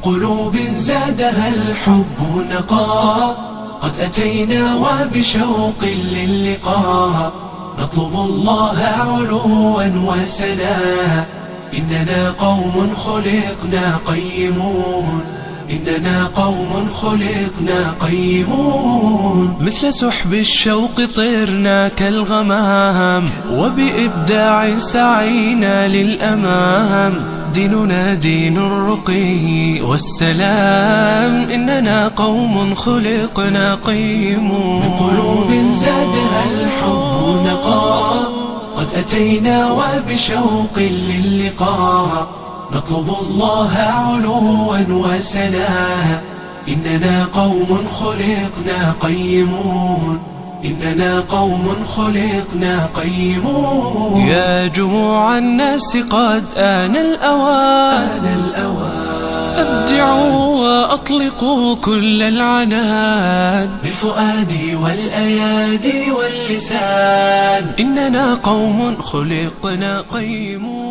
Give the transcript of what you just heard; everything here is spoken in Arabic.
قلوب زادها الحب نقاء، قد أتينا وبشوق للقاء، نطلب الله علوا وسنا. إننا قوم خلقنا قيمون، إننا قوم خلقنا قيمون. مثل سحب الشوق طرنا كالغمام، وبإبداع سعينا للأمام. ديننا دين الرقي والسلام، إننا قوم خلقنا قيمون. من قلوب زادها الحب نقاء، قد أتينا وبشوق للقاء، نطلب الله علوا وسنا. إننا قوم خلقنا قيمون، إننا قوم خلقنا قيمون. يا جموع الناس قد آن الأوان، أبدعوا وأطلقوا كل العنان، بالفؤاد والأيادي واللسان. إننا قوم خلقنا قيمون.